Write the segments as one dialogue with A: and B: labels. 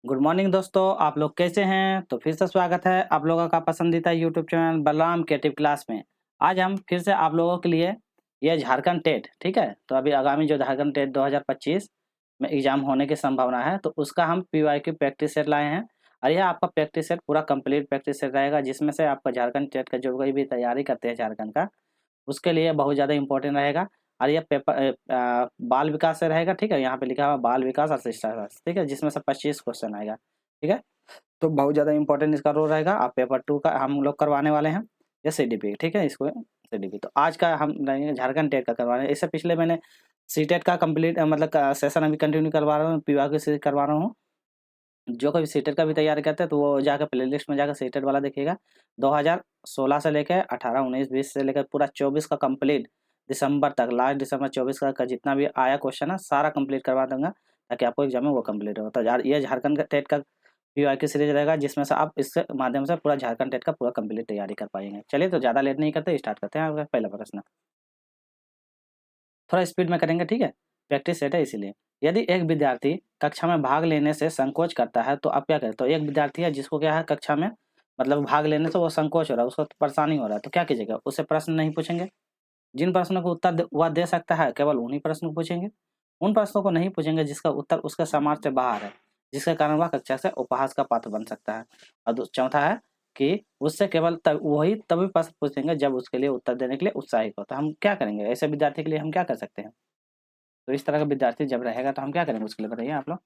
A: Good morning दोस्तों, आप लोग कैसे हैं? तो फिर से स्वागत है आप लोगों का पसंदीदा YouTube channel Balram creative class में। आज हम फिर से आप लोगों के लिए ये झारखंड टेट, ठीक है? तो अभी आगामी जो झारखंड टेट 2025 में एग्जाम होने की संभावना है, तो उसका हम पीवाईक्यू प्रैक्टिस सेट लाए हैं। और यह आपका प्रैक्टिस सेट पूरा कंप्लीट प्रैक्टिस सेट रहेगा, जिसमें से आपका झारखंड टेट का जो कोई भी तैयारी करते हैं झारखंड का, उसके लिए बहुत ज़्यादा इंपॉर्टेंट रहेगा। और ये पेपर बाल विकास से रहेगा, ठीक है? यहाँ पे लिखा हुआ बाल विकास और शिष्टाचार, ठीक है? जिसमें से 25 क्वेश्चन आएगा, ठीक है? तो बहुत ज़्यादा इंपॉर्टेंट इसका रोल रहेगा। अब पेपर 2 का हम लोग करवाने वाले हैं, ये सीडीपी, ठीक है? इसको सीडीपी। तो आज का हम रहेंगे झारखंड टेट का करवाने। इससे पहले मैंने सीटेट का कंप्लीट मतलब सेशन अभी कंटिन्यू करवा रहा हूँ, पीवाईक्यू से करवा रहा हूँ। जो कोई सीटेट का भी तैयारी करते हैं तो वो जाकर प्लेलिस्ट में जाकर सीटेट वाला देखिएगा। 2016 से लेकर 18, 19, 20 से लेकर पूरा 24 का कंप्लीट दिसंबर तक, लास्ट दिसंबर 24 का जितना भी आया क्वेश्चन है सारा कंप्लीट करवा दूंगा, ताकि आपको एग्जाम में वो कंप्लीट हो। तो ये झारखंड का टेट का पीवाईक्यू सीरीज रहेगा, जिसमें से आप इसके माध्यम से पूरा झारखंड टेट का पूरा कंप्लीट तैयारी कर पाएंगे। चलिए, तो ज़्यादा लेट नहीं करते, स्टार्ट करते हैं। आपका पहला प्रश्न थोड़ा स्पीड में करेंगे, ठीक है? प्रैक्टिस सेट है इसीलिए। यदि एक विद्यार्थी कक्षा में भाग लेने से संकोच करता है तो आप क्या करें? तो एक विद्यार्थी है जिसको क्या है, कक्षा में मतलब भाग लेने से वो संकोच हो रहा है, उसको परेशानी हो रहा है, तो क्या कीजिएगा? उससे प्रश्न नहीं पूछेंगे। जिन प्रश्नों को उत्तर वह दे सकता है, केवल उन्हीं प्रश्नों को पूछेंगे। उन प्रश्नों को नहीं पूछेंगे जिसका उत्तर उसके समाज से बाहर है, जिसके कारण वह कक्षा से उपहास का पात्र बन सकता है। और चौथा है कि उससे केवल वही तभी प्रश्न पूछेंगे जब उसके लिए उत्तर देने के लिए उत्साहित हो। तो हम क्या करेंगे ऐसे विद्यार्थी के लिए? हम क्या कर सकते हैं? तो इस तरह का विद्यार्थी जब रहेगा तो हम क्या करेंगे उसके लिए, बताइए आप लोग?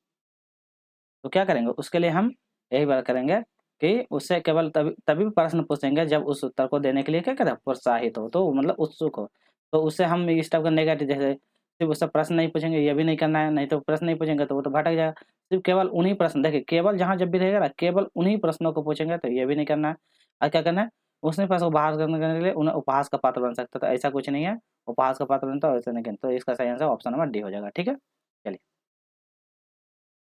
A: तो क्या करेंगे उसके लिए? हम यही बात करेंगे कि उससे केवल तभी तभी प्रश्न पूछेंगे जब उस उत्तर को देने के लिए क्या करें, प्रोत्साहित हो, तो मतलब उत्सुक हो। तो उससे हम इस टाइप का नेगेटिव, जैसे सिर्फ उससे प्रश्न नहीं पूछेंगे, ये भी नहीं करना है, नहीं तो प्रश्न नहीं पूछेंगे तो वो तो भटक जाएगा। सिर्फ केवल उन्हीं प्रश्न, देखिए केवल जहाँ जब भी रहेगा ना, केवल उन्हीं प्रश्नों को पूछेंगे, तो ये भी नहीं करना है। और क्या करना है? उसी प्रश्न को बाहर करने के लिए उन्हें उपहास का पात्र बन सकता है, तो ऐसा कुछ नहीं है। उपहास का पात्र बनता है ऐसा नहीं करना। तो इसका सही आंसर ऑप्शन नंबर डी हो जाएगा, ठीक है? चलिए,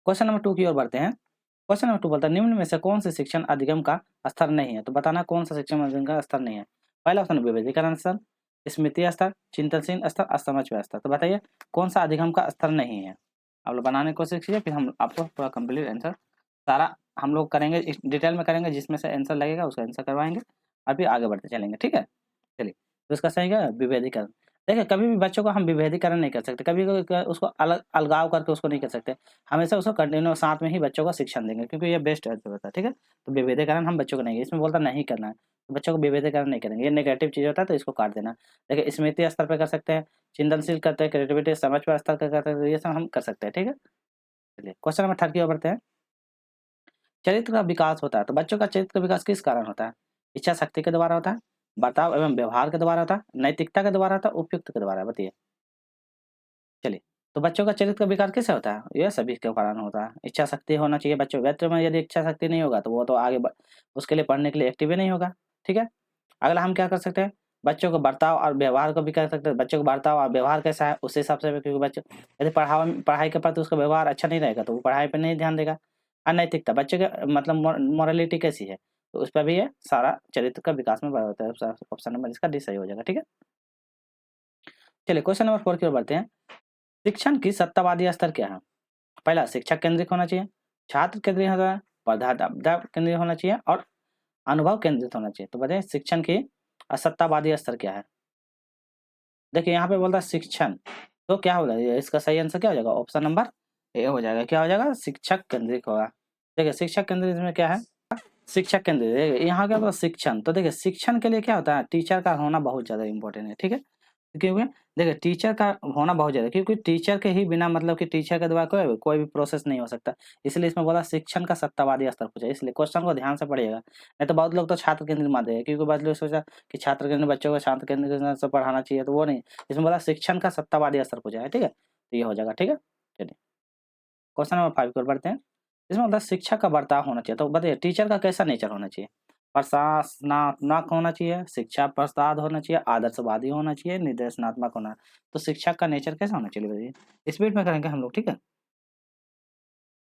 A: क्वेश्चन नंबर 2 की ओर बढ़ते हैं। क्वेश्चन नंबर 2 बोलता है, निम्न में से कौन से शिक्षण अधिगम का स्तर नहीं है? तो बताना कौन सा शिक्षण अधिगम का स्तर नहीं है। पहला ऑप्शन विभेदीकरण स्तर, स्मृति स्तर, चिंतनशील स्तर, समझ स्तर। तो बताइए कौन सा अधिगम का स्तर नहीं है? आप लोग बनाने की कोशिश कीजिए, फिर हम आपको पूरा कंप्लीट आंसर सारा हम लोग करेंगे, डिटेल में करेंगे, जिसमें से आंसर लगेगा उसका आंसर करवाएंगे और फिर आगे बढ़ते चलेंगे, ठीक है? चलिए, तो इसका सही है विभेदीकरण। देखिए कभी भी बच्चों को हम विभेदीकरण नहीं कर सकते, कभी उसको अलग अलगाव करके उसको नहीं कर सकते। हमेशा उसको कंटिन्यू साथ में ही बच्चों को शिक्षण देंगे, क्योंकि ये बेस्ट होता है, ठीक है? तो विभेदीकरण हम बच्चों को नहीं, इसमें बोलता नहीं करना है, तो बच्चों को विभेदीकरण नहीं करेंगे, ये नेगेटिव चीज़ होता है, तो इसको काट देना। देखिए स्मृति स्तर पे कर सकते हैं, चिंतनशील करते हैं, क्रिएटिविटी समझ पर स्तर पे करते हैं, तो ये सब हम कर सकते हैं, ठीक है? चलिए क्वेश्चन नंबर 3 की ओर बढ़ते हैं। चरित्र का विकास होता है, तो बच्चों का चरित्र का विकास किस कारण होता है? इच्छा शक्ति के द्वारा होता है, बर्ताव एवं व्यवहार के द्वारा होता है, नैतिकता के द्वारा होता है, उपयुक्त के द्वारा? बताइए। चलिए, तो बच्चों का चरित्र का विकास कैसे होता है? ये सभी के कारण होता है। इच्छा शक्ति होना चाहिए बच्चों, व्यक्ति में यदि इच्छा शक्ति नहीं होगा तो वो तो उसके लिए पढ़ने के लिए एक्टिव ही नहीं होगा, ठीक है? अगला हम क्या कर सकते हैं? बच्चों को बर्ताव और व्यवहार को भी कर सकते हैं। बच्चों को बर्ताव और व्यवहार कैसा है उस हिसाब से, क्योंकि बच्चे यदि पढ़ाई के प्रति उसका व्यवहार अच्छा नहीं रहेगा तो वो पढ़ाई पे नहीं ध्यान देगा। अनैतिकता, बच्चे के मतलब मोरालिटी कैसी है, तो उस पर भी ये सारा चरित्र का विकास में होता है। ऑप्शन नंबर इसका डी सही हो जाएगा, ठीक है? चलिए क्वेश्चन नंबर 4 की ओर बढ़ते हैं। शिक्षण की सत्तावादी स्तर क्या है? पहला शिक्षक केंद्रित होना चाहिए, छात्र केंद्रित होना चाहिए, पदार्थ केंद्रित होना चाहिए और अनुभव केंद्रित होना चाहिए। तो बताइए शिक्षण की असत्तावादी स्तर क्या है? देखिए यहाँ पे बोलता है शिक्षण, तो क्या होगा? इसका सही आंसर क्या हो जाएगा? ऑप्शन नंबर ए हो जाएगा। क्या हो जाएगा? शिक्षक केंद्रित होगा। देखिए शिक्षक केंद्रित में क्या है? शिक्षक केंद्रित। यहाँ क्या होगा? शिक्षण। तो देखिए शिक्षण के लिए क्या होता है? टीचर का होना बहुत ज्यादा इंपॉर्टेंट है, ठीक है? क्योंकि देखिए टीचर का होना बहुत ज़्यादा, क्योंकि टीचर के ही बिना मतलब कि टीचर के द्वारा कोई भी प्रोसेस नहीं हो सकता। इसलिए इसमें बोला शिक्षण का सत्तावादी स्तर पूछा, इसलिए क्वेश्चन को ध्यान से पढ़िएगा। नहीं तो बहुत लोग तो छात्र केंद्रित मान देंगे, क्योंकि बहुत लोग सोचा कि छात्र केंद्रित बच्चों को छात्र केंद्रित से पढ़ाना चाहिए, तो वो नहीं। इसमें बोला शिक्षण का सत्तावादी स्तर पूछा है, ठीक है? तो ये हो जाएगा, ठीक है? चलिए क्वेश्चन नंबर 5 की ओर बढ़ते हैं। इसमें मतलब शिक्षक का बर्ताव होना चाहिए, तो बताइए टीचर का कैसा नेचर होना चाहिए? प्रशासनात्मक होना चाहिए, शिक्षा प्रसाद होना चाहिए, आदर्शवादी होना चाहिए, निर्देशनात्मक होना। तो शिक्षक का नेचर कैसा होना चाहिए बताइए? स्पीड में करेंगे हम लोग, ठीक है?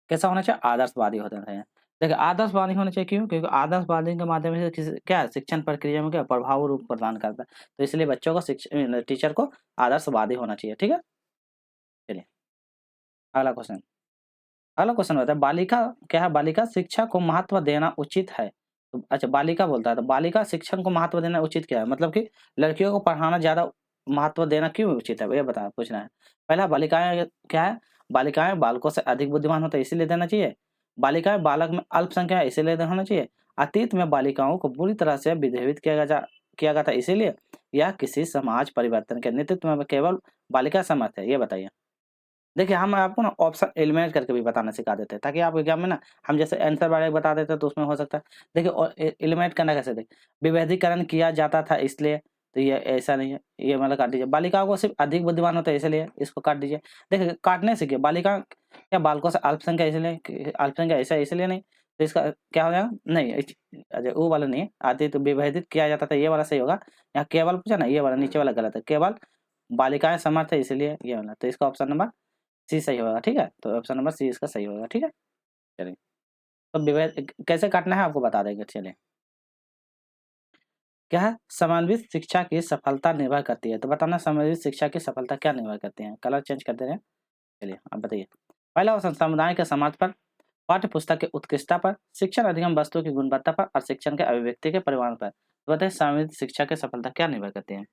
A: कैसा होना चाहिए? आदर्शवादी होना चाहिए। देखिए आदर्शवादी होना चाहिए, क्यों? क्योंकि आदर्शवादी के माध्यम से किसी क्या है, शिक्षण प्रक्रिया में क्या प्रभाव रूप प्रदान करता है। तो इसलिए बच्चों को टीचर को आदर्शवादी होना चाहिए, ठीक है? चलिए अगला क्वेश्चन। अगला क्वेश्चन होता है बालिका क्या है, बालिका शिक्षा को महत्व देना उचित है। तो अच्छा बालिका बोलता है, तो बालिका शिक्षण को महत्व देना उचित क्या है, मतलब कि लड़कियों को पढ़ाना ज़्यादा महत्व देना क्यों उचित है, ये बता पूछना है। पहला बालिकाएं क्या है, बालिकाएं बालकों से अधिक बुद्धिमान होते हैं इसीलिए देना चाहिए। बालिकाएं बालक में अल्पसंख्या है इसीलिए होना चाहिए। अतीत में बालिकाओं को बुरी तरह से विधेयित किया गया था इसीलिए, या किसी समाज परिवर्तन के नेतृत्व में केवल बालिका समर्थ है, ये बताइए। देखिए हम आपको ना ऑप्शन एलिमिनेट करके भी बताना सिखा देते हैं ताकि आप एग्जाम में ना हम जैसे आंसर वाले बता देते हैं तो उसमें हो सकता है। देखिए और एलिमिनेट करना कैसे, देखिए विभेदीकरण किया जाता था इसलिए, तो ये ऐसा नहीं है, ये मतलब काट दीजिए। बालिकाओं को सिर्फ अधिक बुद्धिमान होता है इसलिए, इसको काट दीजिए। देखिए काटने से क्या, बालिका या बालकों से अल्पसंख्या इसलिए, अल्पसंख्या ऐसा इसलिए नहीं, तो इसका क्या हो जाएगा, नहीं अच्छा वो वाला नहीं है, आदि तो विभेदित किया जाता था ये वाला सही होगा। यहाँ केवल पूछा ना, ये वाला नीचे वाला गलत है, केवल बालिकाएं समर्थ है इसलिए ये वाला, तो इसका ऑप्शन नंबर सी सही होगा, ठीक है। तो ऑप्शन नंबर सी इसका सही होगा, ठीक है। चलिए तो विभेद कैसे काटना है आपको बता देंगे। चलिए क्या है, समन्वित शिक्षा की सफलता निर्भर करती है, तो बताना समन्वित शिक्षा की सफलता क्या निर्भर करती है, कलर चेंज कर दे रहे हैं। चलिए आप बताइए। पहला ऑप्शन समुदाय के समाज पर, पाठ्य पुस्तक की उत्कृष्टता पर, शिक्षण अधिगम वस्तु की गुणवत्ता पर और शिक्षण के अभिव्यक्ति के परिमाण पर। तो बताइए समन्वित शिक्षा की सफलता क्या निर्भर करती है।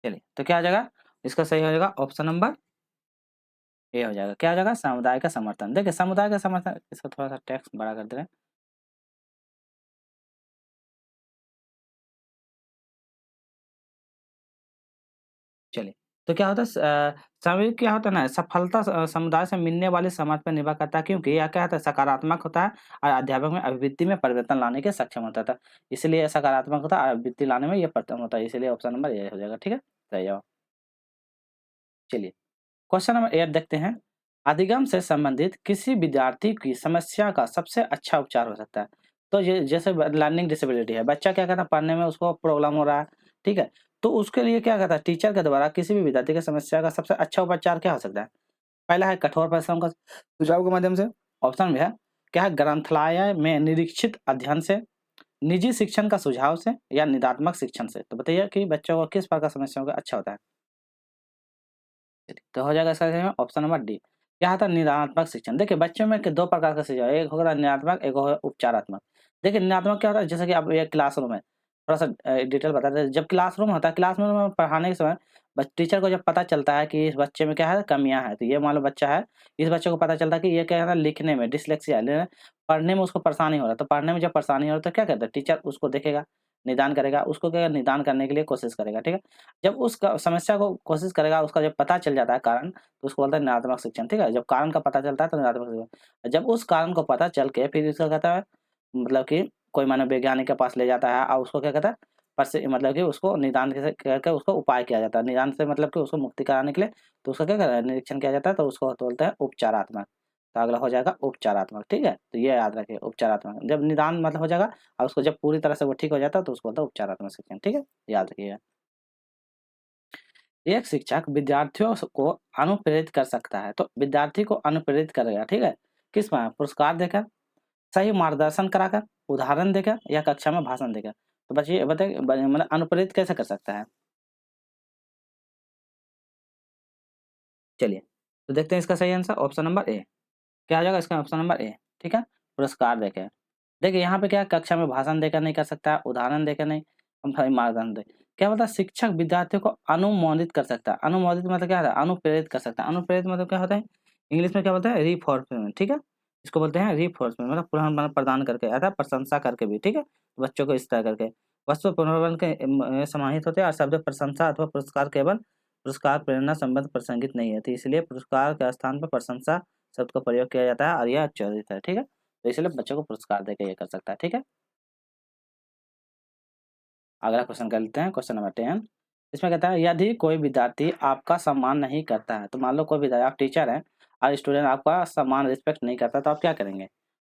A: चलिए तो क्या हो जाएगा, इसका सही हो जाएगा ऑप्शन नंबर ए हो जाएगा। क्या हो जाएगा, समुदाय का समर्थन। देखिए समुदाय का समर्थन, इसको थोड़ा सा टेक्स्ट बड़ा कर दे रहे हैं। चलिए तो क्या होता है सामूहिक क्या होता है ना, सफलता समुदाय से मिलने वाले समाज पर निर्भर करता है क्योंकि यह क्या होता है, सकारात्मक होता है और अध्यापक में अभिवृत्ति में परिवर्तन लाने के सक्षम होता था, इसलिए सकारात्मक होता है और अभिवृत्ति लाने में ये परिवर्तन होता है, इसलिए ऑप्शन नंबर ए हो जाएगा, ठीक है सही जवाब। चलिए क्वेश्चन नंबर 8 देखते हैं। अधिगम से संबंधित किसी विद्यार्थी की समस्या का सबसे अच्छा उपचार हो सकता है। तो ये जैसे लर्निंग डिसेबिलिटी है, बच्चा क्या कहता है पढ़ने में उसको प्रॉब्लम हो रहा है, ठीक है। तो उसके लिए क्या कहता है, टीचर के द्वारा किसी भी विद्यार्थी की समस्या का सबसे अच्छा उपचार क्या हो सकता है। पहला है कठोर परिश्रम का सुझाव के माध्यम से, ऑप्शन में है क्या है ग्रंथालय में निरीक्षित अध्ययन से, निजी शिक्षण का सुझाव से या निदात्मक शिक्षण से। तो बताइए कि बच्चों को किस प्रकार समस्याओं का अच्छा होता है। तो हो जाएगा इसका ऑप्शन नंबर डी। क्या होता है निदानात्मक शिक्षण। देखिए बच्चों में दो प्रकार का शिक्षण, एक होगा निदात्मक, एक होगा उपचारात्मक। देखिए निदात्मक क्या होता है, जैसे कि अब ये क्लासरूम है, थोड़ा सा डिटेल बता दें। जब क्लासरूम होता है, क्लासरूम में पढ़ाने के समय टीचर को जब पता चलता है कि इस बच्चे में क्या है कमियां हैं, तो ये मान लो बच्चा है, इस बच्चे को पता चलता है कि ये क्या है ना लिखने में डिसलेक्सिया है, पढ़ने में उसको परेशानी हो रहा है, तो पढ़ने में जब परेशानी हो रहा है तो क्या करता है टीचर उसको देखेगा, निदान करेगा, उसको क्या निदान करने के लिए कोशिश करेगा, ठीक है। जब उस समस्या को कोशिश करेगा, उसका जब पता चल जाता है कारण, तो उसको बोलते हैं निरात्मक शिक्षण, ठीक है। जब कारण का पता चलता है तो निरात्मक शिक्षण। जब उस कारण को पता चल के फिर इसका कहता है, मतलब कि कोई मनोवैज्ञानिक के पास ले जाता है और उसको क्या कहता है मतलब कि उसको निदान कैसे करके उसको उपाय किया जाता है, निदान से मतलब कि उसको मुक्ति कराने के लिए, तो उसका क्या कहता है निरीक्षण किया जाता है, तो उसको बोलते हैं उपचारात्मक। तो अगला हो जाएगा उपचारात्मक, ठीक है। तो ये याद रखिए उपचारात्मक, जब निदान मतलब हो जाएगा और उसको जब पूरी तरह से वो ठीक हो जाता है तो उसको बोलते हैं उपचारात्मक शिक्षण, ठीक है याद रखिएगा। एक शिक्षक विद्यार्थियों को अनुप्रेरित कर सकता है, तो विद्यार्थी को अनुप्रेरित करेगा, ठीक है। किस में, पुरस्कार देकर, सही मार्गदर्शन कराकर, उदाहरण देकर या कक्षा में भाषण देकर। तो बच्चे बताइए मतलब अनुप्रेरित कैसे कर सकता है। चलिए तो देखते हैं इसका सही आंसर ऑप्शन नंबर ए। क्या आ जाएगा इसका ऑप्शन नंबर ए, ठीक है। पुरस्कार देकर, देखिए यहाँ पे क्या है, कक्षा में भाषण देकर नहीं कर सकता, उदाहरण देकर नहीं, हम भाई मार्गदर्शन दे। क्या बोलता है, शिक्षक विद्यार्थियों को अनुमोदित कर सकता है। अनुमोदित मतलब क्या है, अनुप्रेरित कर सकता है। अनुप्रेरित मतलब क्या होता है, इंग्लिश में क्या बोलते हैं रीफोर्समेंट, ठीक है। इसको बोलते हैं रीफोर्समेंट, मतलब पुनर्बल प्रदान करके, अर्थात प्रशंसा करके भी, ठीक है। बच्चों को इस तरह करके वस्तु पुनर्बल के समाहित होते हैं और शब्द प्रशंसा अथवा पुरस्कार केवल पुरस्कार प्रेरणा संबंध प्रसंगित नहीं है, तो इसलिए पुरस्कार के स्थान पर प्रशंसा शब्द का प्रयोग किया जाता है और यह चरित है, ठीक है। तो इसलिए बच्चों को पुरस्कार देके ये कर सकता है, ठीक है। अगला क्वेश्चन कर लेते हैं, क्वेश्चन नंबर 10। इसमें कहता है यदि कोई विद्यार्थी आपका सम्मान नहीं करता है, तो मान लो कोई विद्यार्थी, आप टीचर हैं और स्टूडेंट आपका सम्मान रिस्पेक्ट नहीं करता, तो आप क्या करेंगे।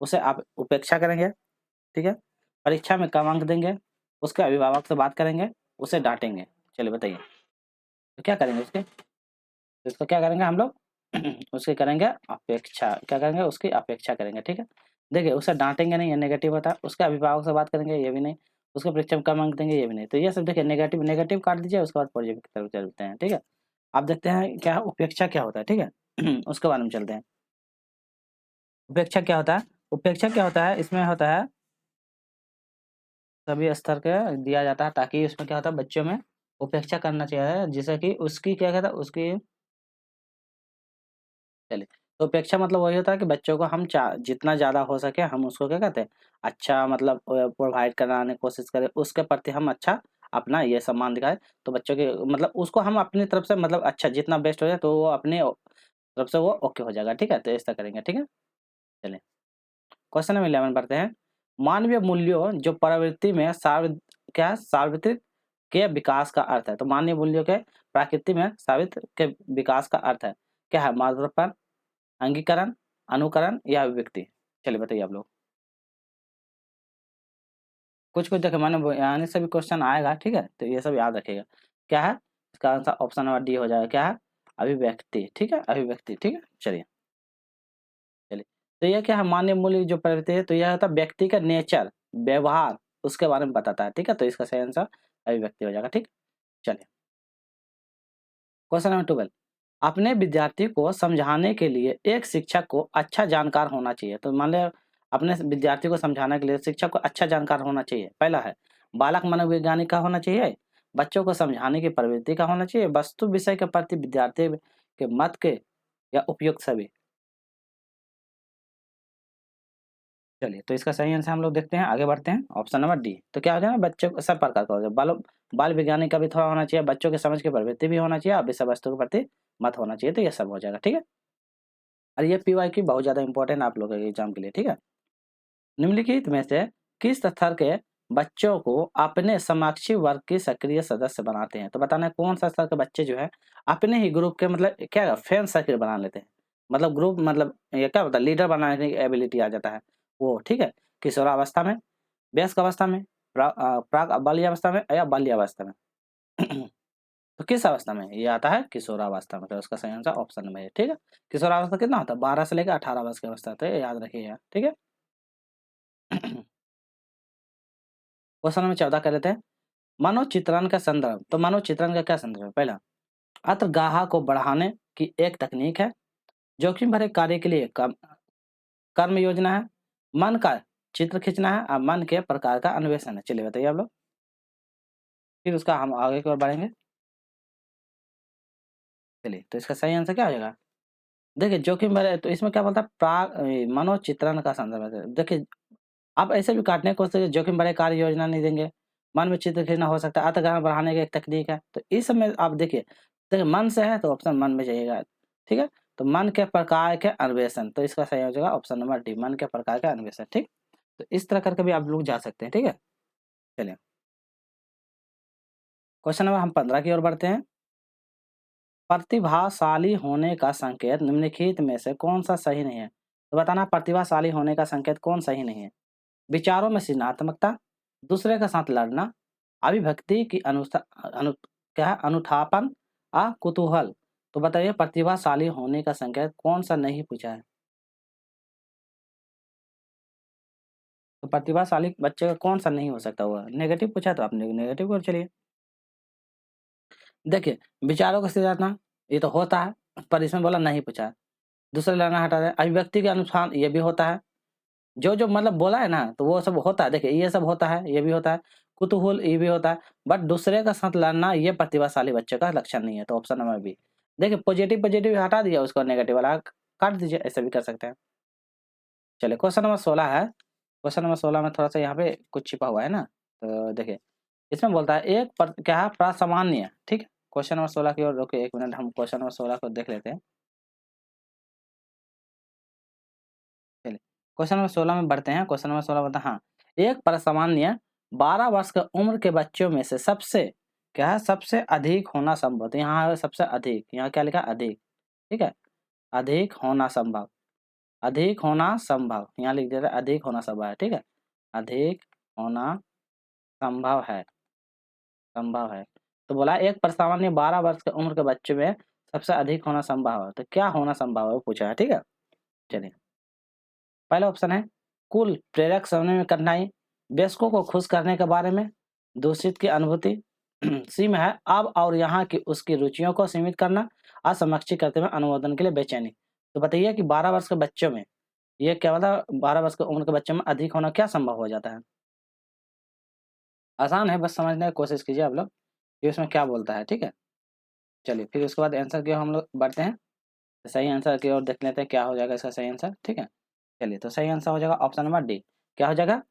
A: उसे आप उपेक्षा करेंगे, ठीक है, परीक्षा में कम अंक देंगे, उसके अभिभावक से बात करेंगे, उसे डांटेंगे। चलिए बताइए तो क्या करेंगे उसके, तो इसको क्या करेंगे हम लोग उसकी करेंगे अपेक्षा, क्या करेंगे उसकी अपेक्षा करेंगे, ठीक है। देखिए उसे डांटेंगे नहीं, ये नेगेटिव होता है। उसके अभिभावक से बात करेंगे, ये भी नहीं। उसके परीक्षा में कम अंक देंगे, ये भी नहीं। तो ये सब देखिए नेगेटिव नेगेटिव काट दीजिए, उसके बाद पॉजिटिव की तरफ चलते हैं, ठीक है। आप देखते हैं क्या है उपेक्षा क्या होता है, ठीक है। उसके बारे में चलते हैं। उपेक्षा क्या होता है? उपेक्षा क्या होता है? इसमें होता है सभी स्तर के दिया जाता है, ताकि उसमें क्या होता है बच्चों में उपेक्षा करना चाहिए, जिससे कि उसकी क्या कहता है उसकी चलिए। तो उपेक्षा मतलब वही होता है कि बच्चों को हम जितना ज़्यादा हो सके हम उसको क्या कहते हैं अच्छा मतलब प्रोवाइड कराने की कोशिश करें, उसके प्रति हम अच्छा अपना ये सम्मान दिखाएं। तो बच्चों के मतलब उसको हम अपनी तरफ से मतलब अच्छा जितना बेस्ट हो जाए तो वो अपने तरफ से वो ओके हो जाएगा, ठीक है। तो ऐसा करेंगे, ठीक है। चलिए क्वेश्चन नंबर 11 पढ़ते हैं। मानवीय मूल्यों जो प्रवृत्ति में सार्वत्रिक के विकास का अर्थ है। तो मानवीय मूल्यों के प्रकृति में सार्वत्रिक के विकास का अर्थ है क्या है? मानवतावाद, अंगीकरण, अनुकरण या अभिव्यक्ति? चलिए बताइए आप लोग। कुछ-कुछ देखिए मैंने यानी से भी क्वेश्चन आएगा, ठीक है? तो ये सब याद रखिएगा। क्या है? इसका आंसर ऑप्शन नंबर डी हो जाएगा। क्या है? अभिव्यक्ति, ठीक है? अभिव्यक्ति, ठीक है? चलिए। तो ये क्या है मानवीय मूल्य जो प्रवृत्ति है, तो यह होता है व्यक्ति का नेचर, व्यवहार, उसके बारे में बताता है, ठीक है? तो इसका सही आंसर अभिव्यक्ति हो जाएगा, ठीक? चलिए। Question number 12। अपने विद्यार्थी को समझाने के लिए एक शिक्षक को अच्छा जानकार होना चाहिए। तो मान लिया अपने विद्यार्थी को समझाने के लिए शिक्षक को अच्छा जानकार होना चाहिए। पहला है बालक मनोवैज्ञानिक का होना चाहिए, बच्चों को समझाने की प्रवृत्ति का होना चाहिए, वस्तु विषय के प्रति विद्यार्थी के मत के या उपयुक्त सभी। चलिए तो इसका सही आंसर हम लोग देखते हैं, आगे बढ़ते हैं। Option number D. तो क्या हो जाएगा बच्चों को सब प्रकार का हो जाएगा, बाल वैज्ञानिक का भी थोड़ा होना चाहिए, बच्चों के समझ की प्रवृत्ति भी होना चाहिए और विषय वस्तु के प्रति मत होना चाहिए। तो ये सब हो जाएगा, ठीक है। और ये पीवाईक्यू बहुत ज़्यादा इंपॉर्टेंट आप लोगों के एग्जाम के लिए, ठीक है। निम्नलिखित में से किस स्तर के बच्चों को अपने समकक्षी वर्ग के सक्रिय सदस्य बनाते हैं? तो बताना है कौन सा स्तर के बच्चे जो है अपने ही ग्रुप के मतलब क्या फ्रेंड सर्किल बना लेते हैं, मतलब ग्रुप मतलब ये क्या होता है लीडर बनाने की एबिलिटी आ जाता है वो, ठीक है। किशोरावस्था में, वयस्क अवस्था में, प्राक बाल्यावस्था में या बाल्यावस्था में। तो किस अवस्था में ये आता है? किशोरावस्था में। तो उसका सही आंसर ऑप्शन नंबर है, ठीक है। किशोरावस्था कितना होता है? 12 से लेकर 18 वर्ष की अवस्था, तो ये याद रखिएगा, ठीक है। क्वेश्चन नंबर 14 कर लेते हैं। मनोचित्रण का संदर्भ। तो मनोचित्रण का क्या संदर्भ है? पहला अत्र गाहा को बढ़ाने की एक तकनीक है, जोखिम भरे कार्य के लिए कर्म योजना है, मन का चित्र खींचना है और मन के प्रकार का अन्वेषण है। चलिए बताइए आप लोग, फिर उसका हम आगे की ओर बढ़ेंगे। चलिए तो इसका सही आंसर क्या हो जाएगा? देखिए जोखिम भरे तो इसमें क्या बोलता है मनोचित्रण का संदर्भ है। देखिए आप ऐसे भी काटने की कोशिश करिए, जोखिम भरे कार्य योजना नहीं देंगे, मन में चित्र खींचना हो सकता है, अर्थग्रहण बढ़ाने की एक तकनीक है। तो इस समय आप देखिए मन से है तो ऑप्शन मन में जाइएगा, ठीक है। तो मन के प्रकार के अन्वेषण, तो इसका सही हो जाएगा ऑप्शन नंबर डी, मन के प्रकार के अन्वेषण, ठीक। तो इस तरह करके भी आप लोग जा सकते हैं, ठीक है। चलिए क्वेश्चन नंबर हम 15 की ओर बढ़ते हैं। प्रतिभाशाली होने का संकेत निम्नलिखित में से कौन सा सही नहीं है? तो बताना प्रतिभाशाली होने का संकेत कौन सही नहीं है? विचारों में सृजनात्मकता, दूसरे के साथ लड़ना, अभिव्यक्ति की क्या है अनुठापन, कुतूहल। तो बताइए प्रतिभाशाली होने का संकेत कौन सा नहीं पूछा है? तो प्रतिभाशाली बच्चे का कौन सा नहीं हो सकता हुआ? नेगेटिव पूछा है तो आपने नेगेटिव को चलिए। देखिए विचारों का सृजनात्मक ये तो होता है, पर इसमें बोला नहीं पूछा है। दूसरे लड़ना हटा दें, अभिव्यक्ति के अनुसार ये भी होता है। जो मतलब बोला है ना तो वो सब होता है, देखिए ये सब होता है, ये भी होता है, कुतूहल ये भी होता है, बट दूसरे का साथ लड़ना ये प्रतिभाशाली बच्चे का लक्षण नहीं है। तो ऑप्शन नंबर बी। देखिए पॉजिटिव पॉजिटिव हटा दिया, उसको नेगेटिव वाला काट दीजिए, ऐसा भी कर सकते हैं। चलिए क्वेश्चन नंबर 16 है। क्वेश्चन नंबर 16 में थोड़ा सा यहाँ पे कुछ छिपा हुआ है ना, तो देखिए इसमें बोलता है क्या है प्रासामान्य, ठीक है। क्वेश्चन नंबर 16 की ओर रुकिए एक मिनट, हम क्वेश्चन नंबर 16 को देख लेते हैं। चलिए क्वेश्चन नंबर 16 में बढ़ते हैं। क्वेश्चन नंबर 16 बताए हाँ, एक परसामान्य 12 वर्ष के उम्र के बच्चों में से सबसे क्या है सबसे अधिक होना संभव। तो यहाँ है सबसे अधिक, यहाँ क्या लिखा अधिक, ठीक है। अधिक होना संभव, अधिक होना संभव यहाँ लिख दिया था, अधिक होना संभव है, ठीक है। अधिक होना संभव है, संभव है। तो बोला एक परसामान्य 12 वर्ष के उम्र के बच्चे में सबसे अधिक होना संभव है, तो क्या होना संभव है वो पूछा है, ठीक है। चलिए पहला ऑप्शन है कुल प्रेरक समझने में कठिनाई, वयस्कों को खुश करने के बारे में, दूषित की अनुभूति। सी में है अब और यहाँ की उसकी रुचियों को सीमित करना, असमक्षी करते हुए अनुमोदन के लिए बेचैनी। तो बताइए कि 12 वर्ष के बच्चों में ये क्या होता, 12 वर्ष की उम्र के बच्चों में अधिक होना क्या संभव हो जाता है? आसान है, बस समझने की कोशिश कीजिए आप लोग कि उसमें क्या बोलता है, ठीक है? चलिए फिर उसके बाद आंसर की ओर हम लोग बढ़ते हैं। तो सही आंसर की ओर देख लेते हैं क्या हो जाएगा इसका सही आंसर, ठीक है? चलिए तो सही आंसर हो जाएगा ऑप्शन नंबर डी। क्या हो जाएगा?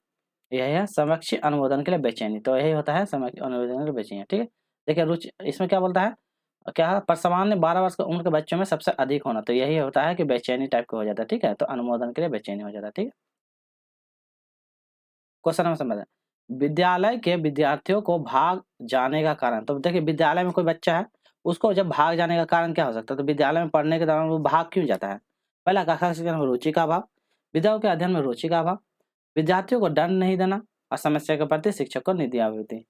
A: यही है समकक्ष अनुमोदन के लिए बेचैनी। तो यही होता है समकक्ष अनुमोदन के लिए बेचैनी, ठीक है? देखिए रुचि इसमें क्या बोलता है? क्या है? पर सामान्य 12 वर्ष की उम्र के बच्चों में सबसे अधिक होना, तो यही होता है कि बेचैनी टाइप का हो जाता है, ठीक है? तो अनुमोदन के लिए बेचैनी हो जाता है, ठीक है? क्वेश्चन नंबर समझ विद्यालय के विद्यार्थियों को भाग जाने का कारण। तो देखिए विद्यालय में कोई बच्चा है, उसको जब भाग जाने का कारण क्या हो सकता है? तो विद्यालय में पढ़ने के दौरान वो भाग क्यों जाता है? पहला कक्षा शिक्षण में रुचि का अभाव, विद्याओं के अध्ययन में रुचि का अभाव, विद्यार्थियों को दंड नहीं देना और समस्या के प्रति शिक्षक को नित्यावृत्ति।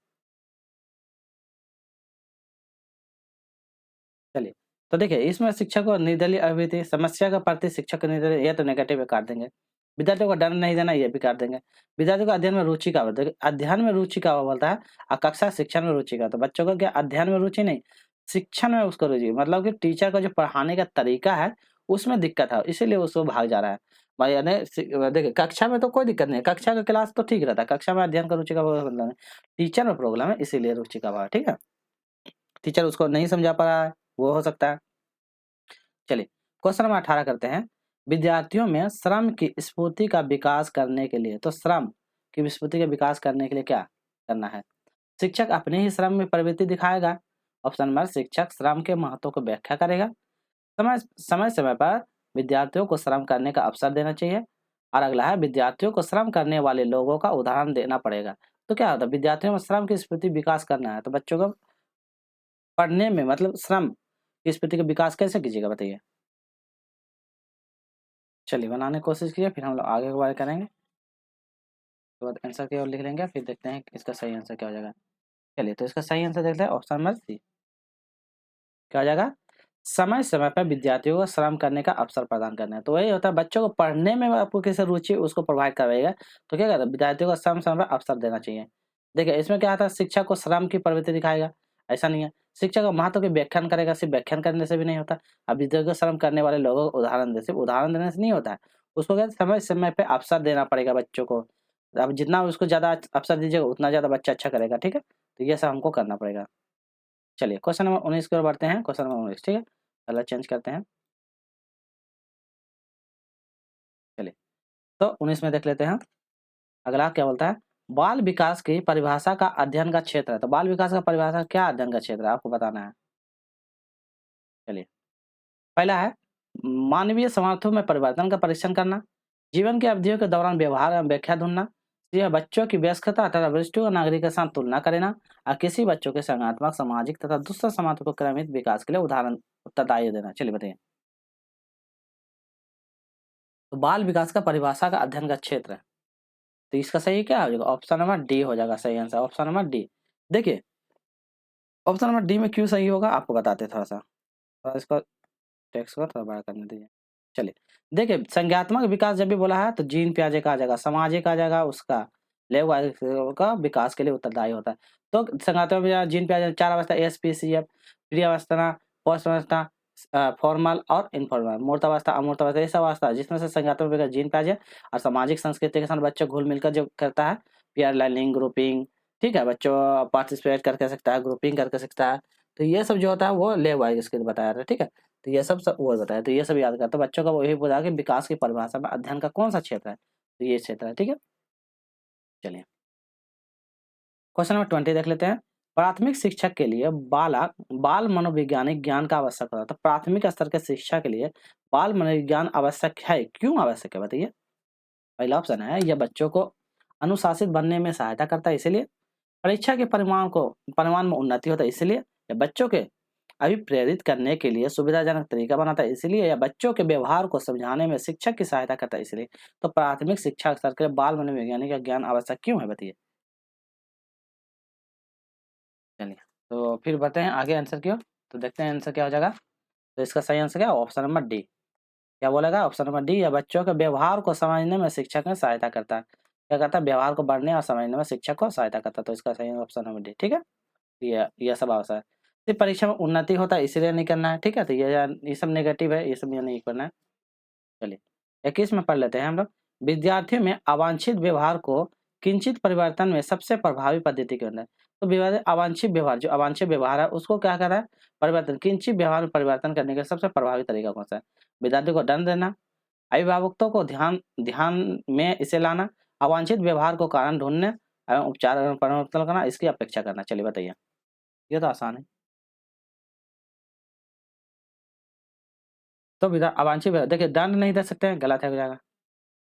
A: चलिए तो देखिए इसमें शिक्षक को निर्दलीय अभिवृत्ति, समस्या के प्रति शिक्षक को निर्दलीय, ये तो नेगेटिव में काट देंगे। विद्यार्थियों को दंड नहीं देना, ये भी काट देंगे। विद्यार्थियों को अध्ययन में रुचि का, देखिए अध्ययन में रुचि का बोलता है और कक्षा शिक्षण में रुचि का। तो बच्चों को क्या अध्ययन में रुचि नहीं, शिक्षण में उसको रुचि, मतलब कि टीचर का जो पढ़ाने का तरीका है उसमें दिक्कत है, इसीलिए उसको भाग जा रहा है। भाई यानी देखिए कक्षा में तो कोई दिक्कत नहीं है, कक्षा का क्लास तो ठीक रहता है, कक्षा में अध्ययन का रुचि का मतलब नहीं, टीचर में प्रॉब्लम है इसीलिए रुचि का भाव, ठीक है? टीचर उसको नहीं समझा पा रहा है, वो हो सकता है। चलिए क्वेश्चन नंबर 18 करते हैं। विद्यार्थियों में श्रम की स्फूर्ति का विकास करने के लिए, तो श्रम की स्फूर्ति का विकास करने के लिए क्या करना है? शिक्षक अपने ही श्रम में प्रवृत्ति दिखाएगा। ऑप्शन नंबर शिक्षक श्रम के महत्व को व्याख्या करेगा। समय समय समय पर विद्यार्थियों को श्रम करने का अवसर देना चाहिए। और अगला है विद्यार्थियों को श्रम करने वाले लोगों का उदाहरण देना पड़ेगा। तो क्या होता है विद्यार्थियों में श्रम की स्फूर्ति विकास करना है, तो बच्चों को पढ़ने में मतलब श्रम की स्फूर्ति का विकास कैसे कीजिएगा बताइए? चलिए बनाने की कोशिश कीजिए, फिर हम लोग आगे की बात करेंगे। उसके बाद आंसर की ओर लिख लेंगे, फिर देखते हैं कि इसका सही आंसर क्या हो जाएगा। चलिए तो इसका सही आंसर देखते हैं ऑप्शन नंबर सी। क्या हो जाएगा? समय समय पर विद्यार्थियों को श्रम करने का अवसर प्रदान करना है। तो वही होता है बच्चों को पढ़ने में आपको कैसे रुचि उसको प्रोवाइड करवाइएगा, तो क्या कहता है विद्यार्थियों को समय समय पर अवसर देना चाहिए। देखिए इसमें क्या आता है शिक्षक को श्रम की प्रवृत्ति दिखाएगा, ऐसा नहीं है। शिक्षक का महत्व के व्याख्यान करेगा, सिर्फ व्याख्यान करने से भी नहीं होता। अब विद्यार्थियों को श्रम करने वाले लोगों को उदाहरण दे, सिर्फ उदाहरण देने से नहीं होता है। उसको क्या समय समय पे अवसर देना पड़ेगा बच्चों को। अब जितना उसको ज़्यादा अवसर दीजिएगा उतना ज़्यादा बच्चा अच्छा करेगा, ठीक है? तो ये सब हमको करना पड़ेगा। चलिए क्वेश्चन नंबर 19 की ओर बढ़ते हैं। क्वेश्चन नंबर 19, ठीक है? कलर चेंज करते हैं। चलिए तो 19 में देख लेते हैं। अगला क्या बोलता है? बाल विकास की परिभाषा का अध्ययन का क्षेत्र है। तो बाल विकास का परिभाषा क्या अध्ययन का क्षेत्र है आपको बताना है। चलिए पहला है मानवीय सामर्थ्यों में परिवर्तन का परीक्षण करना, जीवन की अवधियों के दौरान व्यवहार एवं व्याख्या ढूंढना, यह बच्चों की वयस्कता तथा वरिष्ठों और नागरिक के साथ तुलना करना और किसी बच्चों के संज्ञानात्मक सामाजिक तथा दूसरा सामाजिक को क्रमित विकास के लिए उदाहरण उत्तरदायी देना। चलिए बताइए। तो बाल विकास का परिभाषा का अध्ययन का क्षेत्र है, तो इसका सही क्या हो जाएगा? ऑप्शन नंबर डी हो जाएगा सही आंसर, ऑप्शन नंबर डी। देखिए ऑप्शन नंबर डी में क्यों सही होगा आपको बताते हैं थोड़ा इसको टेक्स्ट को थोड़ा बड़ा करने दीजिए। चलिए देखिए संज्ञानात्मक विकास जब भी बोला है तो जीन पियाजे का आ जाएगा, सामाजिक आ जाएगा उसका लेव का विकास के लिए उत्तरदायी होता है। तो संज्ञानात्मक जीन पियाजे 4 अवस्था एसपीसीएफ, प्री अवस्था, पोस्ट अवस्था, फॉर्मल और इनफॉर्मल, मूर्त अवस्था, अमूर्त अवस्था, ये सब अवस्था जिसमें से संज्ञानात्मक विकास जीन पियाजे और सामाजिक संस्कृति के साथ बच्चा घुल मिलकर जो करता है पीयर लर्निंग ग्रुपिंग, ठीक है? बच्चों पार्टिसिपेट करके सकता है, ग्रुपिंग करके सीखता है। तो ये सब जो होता है वो लेव वाइज इसके बताया था, ठीक है? तो ये सब वो बताया, तो ये सब याद करते बच्चों का वही बोला कि विकास की परिभाषा में अध्ययन का कौन सा क्षेत्र है, तो ये क्षेत्र है, ठीक है? चलिए क्वेश्चन नंबर 20 देख लेते हैं। प्राथमिक शिक्षक के लिए बाल मनोवैज्ञानिक ज्ञान का आवश्यक होता है। तो प्राथमिक स्तर के शिक्षा के लिए बाल मनोविज्ञान आवश्यक है, क्यों आवश्यक है बताइए? पहला ऑप्शन है यह बच्चों को अनुशासित बनने में सहायता करता है इसलिए, परीक्षा के परिणाम में उन्नति होता है इसलिए, या बच्चों के अभिप्रेरित करने के लिए सुविधाजनक तरीका बनाता है इसलिए, या बच्चों के व्यवहार को समझाने में शिक्षक की सहायता करता है इसलिए। तो प्राथमिक शिक्षा स्तर के बाल मनोवैज्ञानिक का ज्ञान आवश्यक क्यों है बताइए? चलिए तो फिर बढ़ते हैं आगे आंसर की ओर, तो देखते हैं आंसर क्या हो जाएगा। तो इसका सही आंसर क्या है? Option number D. क्या बोलेगा ऑप्शन नंबर डी, या बच्चों के व्यवहार को समझने में शिक्षक में सहायता करता है। क्या करता है, व्यवहार को बढ़ने और समझने में शिक्षक को सहायता करता है। तो इसका सही ऑप्शन नंबर डी, ठीक है। ये सब आवश्यक है। सिर्फ परीक्षा में उन्नति होता है इसीलिए नहीं करना है, ठीक है। तो ये सब नेगेटिव है, ये सब ये नहीं करना है। चलिए 21 में पढ़ लेते हैं हम लोग। विद्यार्थियों में अवांछित व्यवहार को किंचित परिवर्तन में सबसे प्रभावी पद्धति के अंदर, तो अवांछित व्यवहार, जो अवांछित व्यवहार है उसको क्या कर रहा है, परिवर्तन, किंचित व्यवहार में परिवर्तन करने का सबसे प्रभावी तरीका कौन सा है? विद्यार्थी को दंड देना, अभिभावकों को ध्यान ध्यान में इसे लाना, अवांछित व्यवहार को कारण ढूंढने एवं उपचार एवं परिवर्तन करना, इसकी अपेक्षा करना। चलिए बताइए, ये तो आसान है। तो अवांछित देखिए, दंड नहीं दे सकते हैं, गलत है, हो जाएगा।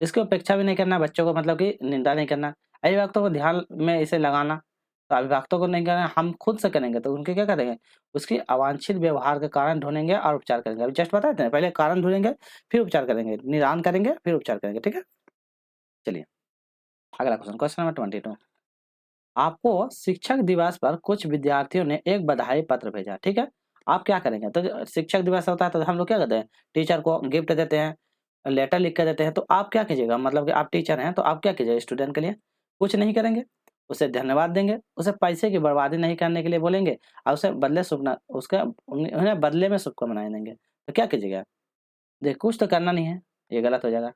A: इसकी अपेक्षा भी नहीं करना बच्चों को, मतलब कि निंदा नहीं करना। अभिभावकों को ध्यान में इसे लगाना, तो अभिभावकों को नहीं करना, हम खुद से करेंगे। तो उनके क्या करेंगे, उसकी अवांछित व्यवहार के कारण ढूंढेंगे और उपचार करेंगे। अभी जस्ट बताए थे, पहले कारण ढूंढेंगे फिर उपचार करेंगे, निदान करेंगे फिर उपचार करेंगे, ठीक है। चलिए अगला क्वेश्चन, क्वेश्चन नंबर 22। आपको शिक्षक दिवस पर कुछ विद्यार्थियों ने एक बधाई पत्र भेजा, ठीक है। आप क्या करेंगे, तो शिक्षक दिवस होता है तो हम लोग क्या करते हैं, टीचर को गिफ्ट देते हैं, लेटर लिख के देते हैं। तो आप क्या कीजिएगा, मतलब कि आप टीचर हैं तो आप क्या कीजिएगा, स्टूडेंट के लिए कुछ नहीं करेंगे, उसे धन्यवाद देंगे, उसे पैसे की बर्बादी नहीं करने के लिए बोलेंगे और उसे बदले शुभना उसका उन्हें बदले में शुभकामनाएं देंगे। तो क्या कीजिएगा, देख कुछ तो करना नहीं है, ये गलत हो जाएगा।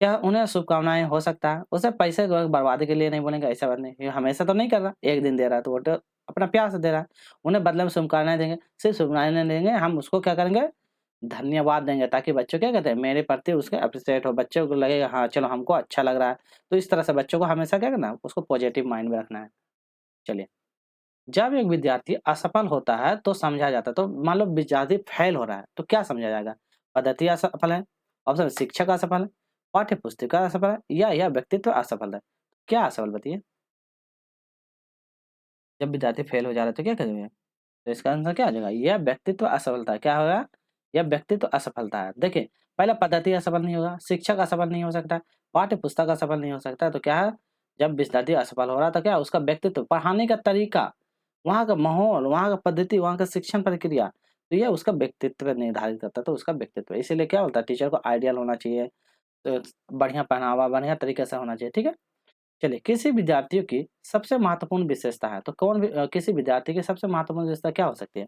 A: क्या उन्हें शुभकामनाएं हो सकता है, उसे पैसे को बर्बादी के लिए नहीं बोलेंगे, ऐसा बात नहीं, ये हमेशा तो नहीं कर रहा, एक दिन दे रहा है तो वो तो अपना प्यार से दे रहा है। उन्हें बदले में शुभकामनाएं देंगे, सिर्फ शुभकामनाएं नहीं देंगे, हम उसको क्या करेंगे, धन्यवाद देंगे, ताकि बच्चों क्या कहते हैं, मेरे प्रति उसके अप्रिशिएट हो, बच्चों को लगेगा हाँ चलो हमको अच्छा लग रहा है। तो इस तरह से बच्चों को हमेशा क्या करना है, उसको पॉजिटिव माइंड में रखना है। चलिए, जब एक विद्यार्थी असफल होता है तो समझा जाता है, तो मान लो विद्यार्थी फेल हो रहा है तो क्या समझा जाएगा, पद्धति असफल है, ऑप्शन शिक्षक असफल है, पाठ्य पुस्तिका असफल है, या यह व्यक्तित्व असफल है। क्या असफल बताइए, जब विद्यार्थी फेल हो जा रहा है तो क्या करेंगे, तो इसका आंसर क्या आ जाएगा, यह व्यक्तित्व असफलता है। क्या होगा, यह व्यक्तित्व असफलता है। देखिए पहला पद्धति असफल नहीं होगा, शिक्षक असफल नहीं हो सकता, पाठ्य पुस्तक असफल नहीं हो सकता, तो क्या है, जब विद्यार्थी असफल हो रहा था क्या, उसका व्यक्तित्व, पढ़ाने का तरीका, वहाँ का माहौल, वहाँ का पद्धति, वहाँ का शिक्षण प्रक्रिया, तो ये उसका व्यक्तित्व निर्धारित करता है। तो उसका व्यक्तित्व, इसीलिए क्या होता है, टीचर को आइडियल होना चाहिए, तो बढ़िया पहनावा, बढ़िया तरीके से होना चाहिए, ठीक है। चलिए, किसी विद्यार्थियों की सबसे महत्वपूर्ण विशेषता है, तो किसी विद्यार्थी की सबसे महत्वपूर्ण विशेषता क्या हो सकती है,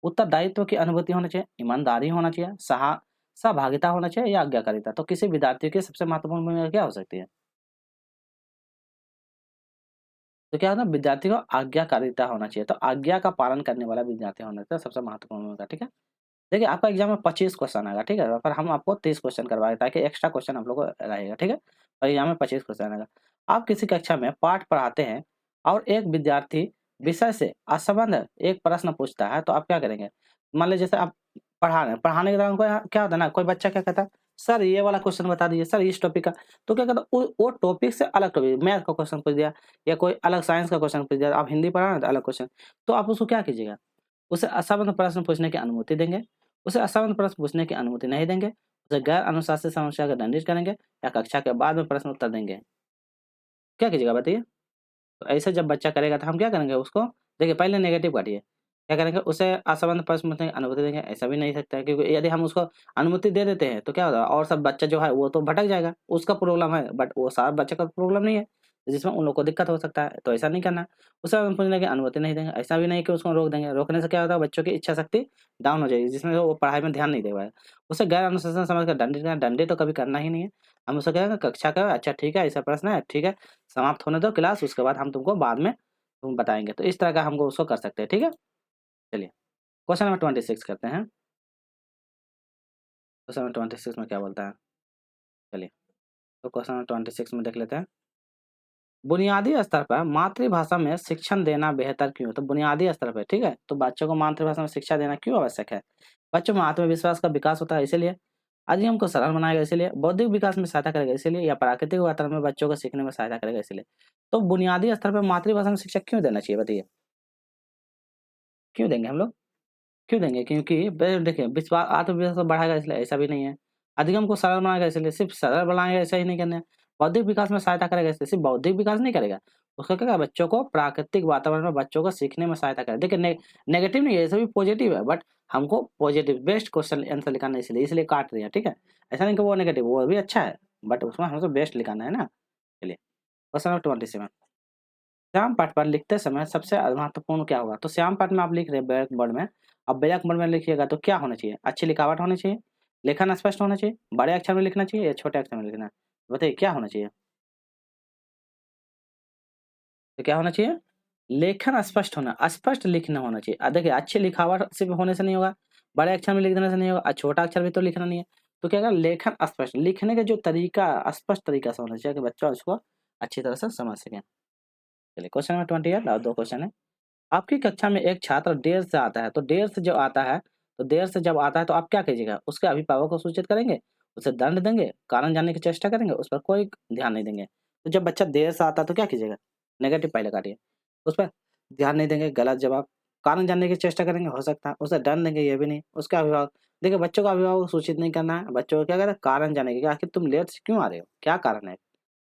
A: उत्तरदायित्व की अनुभूति होना चाहिए, ईमानदारी होना चाहिए, सहभागिता होना चाहिए, या आज्ञाकारिता। तो किसी विद्यार्थी की सबसे महत्वपूर्ण भूमिका क्या हो सकती है, तो क्या है ना, विद्यार्थी को आज्ञाकारिता होना चाहिए, तो आज्ञा का पालन करने वाला विद्यार्थी होना चाहिए, सबसे महत्वपूर्ण भूमिका, ठीक है। देखिए आपका एग्जाम में 25 क्वेश्चन आएगा, ठीक है, पर हम आपको 30 क्वेश्चन करवाएंगे ताकि एक्स्ट्रा क्वेश्चन आप लोग को रहेगा, ठीक है। और एग्जाम में 25 क्वेश्चन आएगा। आप किसी कक्षा में पाठ पढ़ाते हैं और एक विद्यार्थी विषय से असंबद्ध एक प्रश्न पूछता है, तो आप क्या करेंगे, मान लीजिए जैसे आप पढ़ा रहे हैं, पढ़ाने के दौरान कोई क्या होता है ना, कोई बच्चा क्या कहता है, सर ये वाला क्वेश्चन बता दीजिए, सर इस टॉपिक का। तो क्या कहता है, वो टॉपिक से अलग टॉपिक, मैथ का क्वेश्चन पूछ दिया या कोई अलग साइंस का क्वेश्चन पूछ दिया, आप हिंदी पढ़ा रहे हैं तो अलग क्वेश्चन। तो आप उसको क्या कीजिएगा, उसे असंबद्ध प्रश्न पूछने की अनुमति देंगे, उसे असंबद्ध प्रश्न पूछने की अनुमति नहीं देंगे, उसे गैर अनुशासित समस्या का दंडित करेंगे, या कक्षा के बाद में प्रश्न उत्तर देंगे। क्या कीजिएगा बताइए। तो ऐसे जब बच्चा करेगा तो हम क्या करेंगे उसको, देखिए पहले नेगेटिव काटिए, क्या करेंगे, उसे असंबद्ध प्रश्न पूछने की अनुमति देंगे, ऐसा भी नहीं सकता है, क्योंकि यदि हम उसको अनुमति दे देते हैं तो क्या होगा, और सब बच्चा जो है वो तो भटक जाएगा, उसका प्रॉब्लम है, बट वो सारा बच्चे का प्रॉब्लम नहीं है, जिसमें उन लोग को दिक्कत हो सकता है। तो ऐसा नहीं करना है, उसे हम पूछने की अनुमति नहीं देंगे, ऐसा भी नहीं कि उसको रोक देंगे, रोकने से क्या होता है, बच्चों की इच्छा शक्ति डाउन हो जाएगी, जिसमें वो पढ़ाई में ध्यान नहीं दे पाएगा। उसे गैर अनुशासन समझ कर दंडित करना, दंडित तो कभी करना ही नहीं है। हम उसे कहेंगे कक्षा का अच्छा ठीक है, ऐसा प्रश्न है, ठीक है, समाप्त होने दो क्लास, उसके बाद हम तुमको बाद में बताएंगे। तो इस तरह का हमको उसको कर सकते हैं, ठीक है। चलिए क्वेश्चन नंबर 26 करते हैं। क्वेश्चन नंबर 26 में क्या बोलता है, चलिए तो क्वेश्चन नंबर 26 में देख लेते हैं। बुनियादी स्तर पर मातृभाषा में शिक्षण देना बेहतर क्यों, तो बुनियादी स्तर पर, ठीक है, तो बच्चों को मातृभाषा में शिक्षा देना क्यों आवश्यक है, बच्चों में आत्मविश्वास का विकास होता है इसीलिए, अधिगम को सरल बनाएगा इसीलिए, बौद्धिक विकास में सहायता करेगा इसीलिए, या प्राकृतिक वातावरण में बच्चों को सीखने में सहायता करेगा इसीलिए। तो बुनियादी स्तर पर मातृभाषा में शिक्षा क्यों देना चाहिए बताइए, क्यों देंगे हम लोग, क्यों देंगे, क्योंकि देखिए विश्वास, आत्मविश्वास को बढ़ाएगा इसलिए, ऐसा भी नहीं है। अधिगम को सरल बनाएगा इसलिए, सिर्फ सरल बनाएगा ऐसा ही नहीं करना है। बौद्धिक विकास में सहायता करेगा इसलिए, सिर्फ बौद्धिक विकास नहीं करेगा, उसका क्या करेगा, बच्चों को प्राकृतिक वातावरण में बच्चों को सीखने में सहायता करेगा। देखिए नेगेटिव नहीं है, ये सभी पॉजिटिव है, बट हमको पॉजिटिव बेस्ट क्वेश्चन आंसर लिखाना है, इसलिए काट रहे हैं, ठीक है। ऐसा नहीं कि वो नेगेटिव, वो भी अच्छा है, बट उसमें हमको बेस्ट लिखाना है ना, चलिए क्वेश्चन नंबर 27, श्याम पाठ पर लिखते समय सबसे महत्वपूर्ण क्या होगा? तो श्याम पाठ में आप लिख रहे हैं ब्लैक बोर्ड में, अब ब्लैक बोर्ड में लिखिएगा तो क्या होना चाहिए? अच्छी लिखावट होनी चाहिए, लेखन स्पष्ट होना चाहिए, बड़े अक्षर में लिखना चाहिए या छोटे अक्षर में लिखना है? बताइए क्या होना चाहिए? तो क्या होना चाहिए? लेखन स्पष्ट होना, स्पष्ट लिखना होना चाहिए। देखिए अच्छी लिखावट सिर्फ होने से नहीं होगा, बड़े अक्षर में लिख देने से नहीं होगा, छोटा अक्षर भी तो लिखना नहीं है। तो क्या होगा? लेखन स्पष्ट, लिखने का जो तरीका स्पष्ट तरीका से होना चाहिए कि बच्चा उसको अच्छी तरह से समझ सकें। चलिए क्वेश्चन नंबर 28 और 2 क्वेश्चन है। आपकी कक्षा में एक छात्र देर से आता है, तो देर से जो आता है, तो देर से जब आता है तो आप क्या कीजिएगा? उसके अभिभावक को सूचित करेंगे, उसे दंड देंगे, कारण जानने की चेष्टा करेंगे, उस पर कोई ध्यान नहीं देंगे। तो जब बच्चा देर से आता है तो क्या कीजिएगा? नेगेटिव पहले काटिए। उस पर ध्यान नहीं देंगे, गलत जवाब। कारण जानने की चेष्टा करेंगे, हो सकता है। उसे दंड देंगे, ये भी नहीं। उसके अभिभावक, देखिए बच्चों का अभिभावक को सूचित नहीं करना है, बच्चों को क्या करना है? कारण जानने की कि आखिर तुम लेट से क्यों आ रहे हो? क्या कारण है?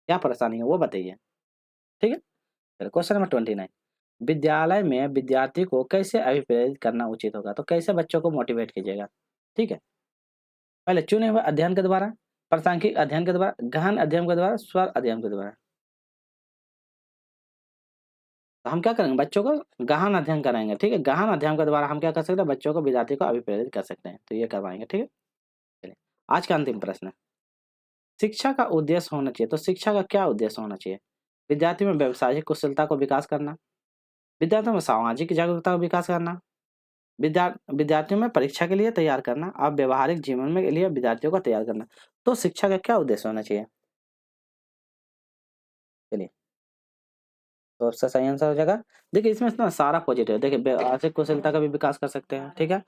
A: क्या परेशानी है? वो बताइए। ठीक है? चलिए क्वेश्चन नंबर 29, विद्यालय में विद्यार्थी को कैसे अभिप्रेरित करना उचित होगा? तो कैसे बच्चों को मोटिवेट कीजिएगा? ठीक है? पहले चुने हुए अध्ययन के द्वारा, प्रासंगिक अध्ययन के द्वारा, गहन अध्ययन के द्वारा, स्वर अध्ययन के द्वारा। तो हम क्या करेंगे? बच्चों को गहन अध्ययन कराएँगे, ठीक है? गहन अध्ययन के द्वारा हम क्या कर सकते हैं? बच्चों को, विद्यार्थी को अभिप्रेरित कर सकते हैं। तो ये करवाएँगे, ठीक है? चलिए, आज का अंतिम प्रश्न, शिक्षा का उद्देश्य होना चाहिए, तो शिक्षा का क्या उद्देश्य होना चाहिए? विद्यार्थी में व्यावसायिक कुशलता को विकास करना, विद्यार्थियों में सामाजिक जागरूकता का विकास करना, विद्यार्थियों में परीक्षा के लिए तैयार करना और व्यवहारिक जीवन में के लिए विद्यार्थियों को तैयार करना। तो शिक्षा का क्या उद्देश्य होना चाहिए? चलिए, तो इसका सही आंसर हो जाएगा। देखिए इसमें ना सारा पॉजिटिव है। देखिए आर्थिक कुशलता का भी विकास कर सकते हैं, ठीक है?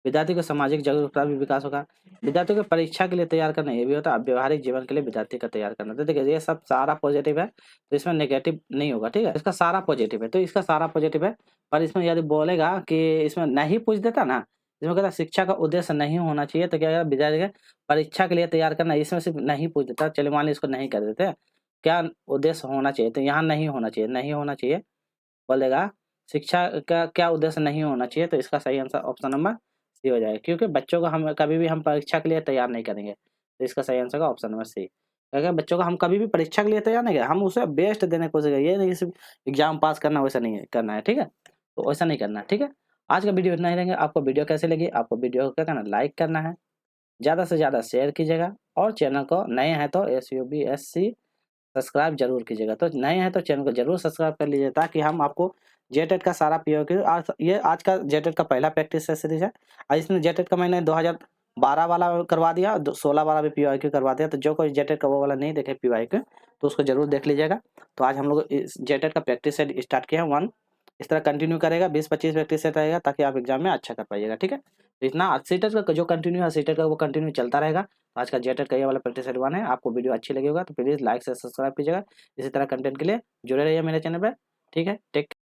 A: विद्यार्थी को सामाजिक जागरूकता भी विकास होगा। विद्यार्थियों को परीक्षा के लिए तैयार करना, ये भी होता है। व्यवहारिक जीवन के लिए विद्यार्थी का तैयार करना। तो देखिए ये सब सारा पॉजिटिव है, तो इसमें नेगेटिव नहीं होगा, ठीक है? इसका सारा पॉजिटिव है, तो इसका सारा पॉजिटिव है। पर इसमें यदि बोलेगा कि इसमें नहीं पूछ देता ना, इसमें कहता शिक्षा का उद्देश्य नहीं होना चाहिए, तो क्या करेगा? विद्यार्थी का परीक्षा के लिए तैयार करना, इसमें सिर्फ नहीं पूछ देता। चलिए मान लीजिए इसको नहीं कर देते हैं। क्या उद्देश्य होना चाहिए? तो यहाँ नहीं होना चाहिए, नहीं होना चाहिए। बोलेगा शिक्षा का क्या उद्देश्य नहीं होना चाहिए, तो इसका सही आंसर ऑप्शन नंबर सी हो जाएगा। क्योंकि बच्चों को हम कभी भी हम परीक्षा के लिए तैयार नहीं करेंगे, तो इसका सही आंसर होगा ऑप्शन नंबर सी। अगर बच्चों को हम कभी भी परीक्षा के लिए तैयार नहीं करें, हम उसे बेस्ट देने की कोशिश करें। ये नहीं कि सिर्फ एग्जाम पास करना, वैसा नहीं है करना है, ठीक है? तो वैसा नहीं करना है, ठीक है? आज का वीडियो इतना ही रहेंगे। आपको वीडियो कैसे लगी? आपको वीडियो को क्या करना है? लाइक करना है, ज़्यादा से ज़्यादा शेयर कीजिएगा और चैनल को नए हैं तो SUBSC सब्सक्राइब ज़रूर कीजिएगा। तो नए हैं तो चैनल को ज़रूर सब्सक्राइब कर लीजिए, ताकि हम आपको जेटेट का सारा पीओक्यू, आज ये आज का जेटेट का पहला प्रैक्टिस सीरीज है। और इसमें जेटेट का मैंने 2012 वाला करवा दिया, 16 वाला भी पीओक्यू करवा दिया। तो जो कोई जेटेट का वो वाला नहीं देखे पीओक्यू, तो उसको जरूर देख लीजिएगा। तो आज हम लोग इस जेटेट का प्रैक्टिस सेट स्टार्ट किया है 1। इस तरह कंटिन्यू करेगा, 20-25 प्रैक्टिस सेट रहेगा, ताकि आप एग्जाम में अच्छा कर पाइएगा, ठीक है? तो इतना सीटेट का जो कंटिन्यू है, सीटेट का वो कंटिन्यू चलता रहेगा। आज का जेटेट का ये वाला प्रैक्टिस सेट 1 है। आपको वीडियो अच्छी लगी होगा तो प्लीज़ लाइक से सब्सक्राइब कीजिएगा। इसी तरह कंटेंट के लिए जुड़े रहिए मेरे चैनल पे, ठीक है? टेक